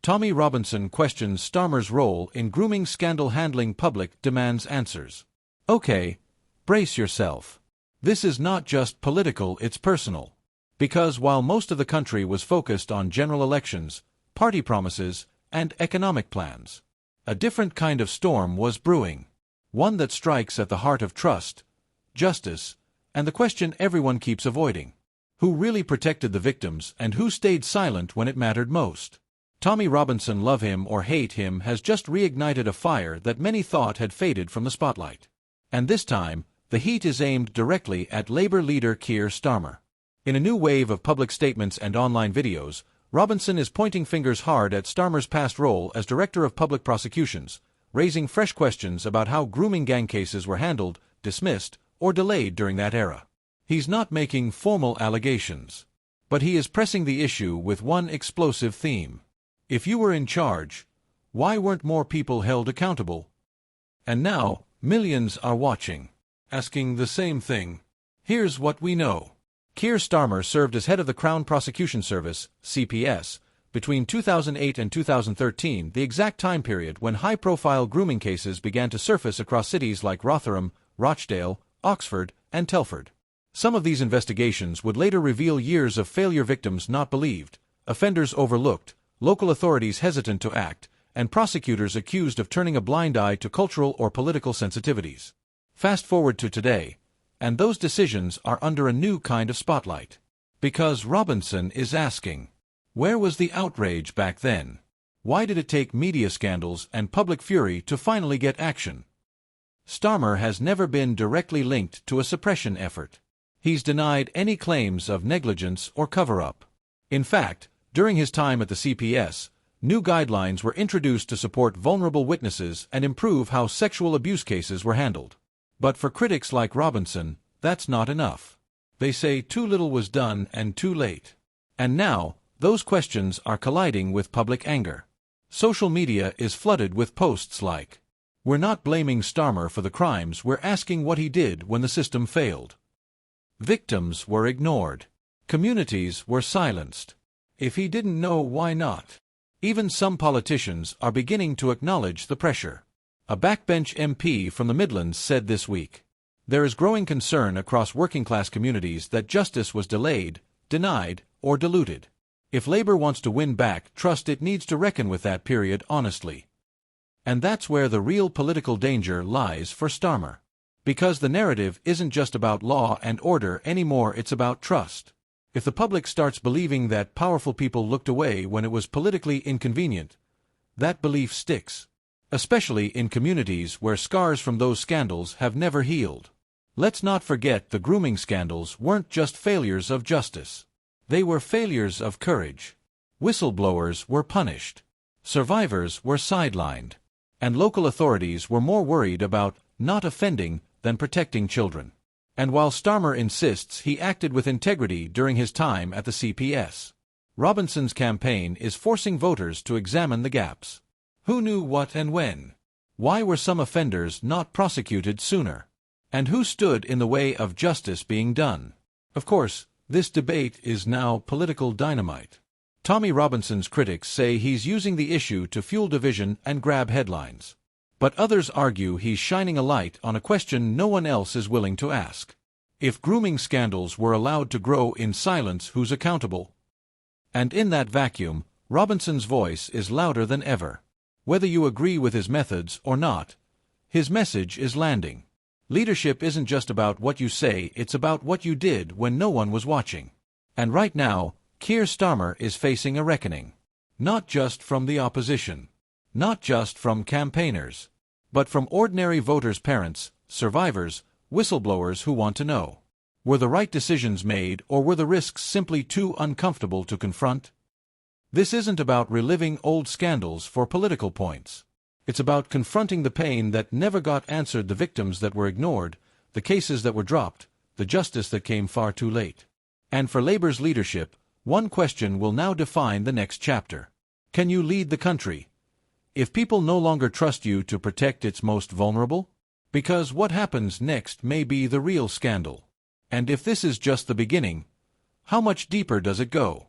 Tommy Robinson questions Starmer's role in grooming scandal handling. Public demands answers. Okay, brace yourself. This is not just political, it's personal. Because while most of the country was focused on general elections, party promises, and economic plans, a different kind of storm was brewing. One that strikes at the heart of trust, justice, and the question everyone keeps avoiding. Who really protected the victims and who stayed silent when it mattered most? Tommy Robinson, love him or hate him, has just reignited a fire that many thought had faded from the spotlight. And this time, the heat is aimed directly at Labour leader Keir Starmer. In a new wave of public statements and online videos, Robinson is pointing fingers hard at Starmer's past role as Director of Public Prosecutions, raising fresh questions about how grooming gang cases were handled, dismissed, or delayed during that era. He's not making formal allegations, but he is pressing the issue with one explosive theme. If you were in charge, why weren't more people held accountable? And now, millions are watching, asking the same thing. Here's what we know. Keir Starmer served as head of the Crown Prosecution Service, CPS, between 2008 and 2013, the exact time period when high-profile grooming cases began to surface across cities like Rotherham, Rochdale, Oxford, and Telford. Some of these investigations would later reveal years of failure, victims not believed, offenders overlooked, local authorities hesitant to act, and prosecutors accused of turning a blind eye to cultural or political sensitivities. Fast forward to today, and those decisions are under a new kind of spotlight. Because Robinson is asking, where was the outrage back then? Why did it take media scandals and public fury to finally get action? Starmer has never been directly linked to a suppression effort. He's denied any claims of negligence or cover-up. In fact, during his time at the CPS, new guidelines were introduced to support vulnerable witnesses and improve how sexual abuse cases were handled. But for critics like Robinson, that's not enough. They say too little was done and too late. And now, those questions are colliding with public anger. Social media is flooded with posts like, "We're not blaming Starmer for the crimes, we're asking what he did when the system failed." Victims were ignored. Communities were silenced. If he didn't know, why not? Even some politicians are beginning to acknowledge the pressure. A backbench MP from the Midlands said this week, "There is growing concern across working-class communities that justice was delayed, denied, or diluted. If Labour wants to win back trust, it needs to reckon with that period honestly." And that's where the real political danger lies for Starmer. Because the narrative isn't just about law and order anymore, it's about trust. If the public starts believing that powerful people looked away when it was politically inconvenient, that belief sticks, especially in communities where scars from those scandals have never healed. Let's not forget the grooming scandals weren't just failures of justice. They were failures of courage. Whistleblowers were punished. Survivors were sidelined. And local authorities were more worried about not offending than protecting children. And while Starmer insists he acted with integrity during his time at the CPS, Robinson's campaign is forcing voters to examine the gaps. Who knew what and when? Why were some offenders not prosecuted sooner? And who stood in the way of justice being done? Of course, this debate is now political dynamite. Tommy Robinson's critics say he's using the issue to fuel division and grab headlines. But others argue he's shining a light on a question no one else is willing to ask. If grooming scandals were allowed to grow in silence, who's accountable? And in that vacuum, Robinson's voice is louder than ever. Whether you agree with his methods or not, his message is landing. Leadership isn't just about what you say, it's about what you did when no one was watching. And right now, Keir Starmer is facing a reckoning. Not just from the opposition. Not just from campaigners. But from ordinary voters, parents, survivors, whistleblowers who want to know. Were the right decisions made, or were the risks simply too uncomfortable to confront? This isn't about reliving old scandals for political points. It's about confronting the pain that never got answered, the victims that were ignored, the cases that were dropped, the justice that came far too late. And for Labour's leadership, one question will now define the next chapter. Can you lead the country if people no longer trust you to protect its most vulnerable? Because what happens next may be the real scandal. And if this is just the beginning, how much deeper does it go?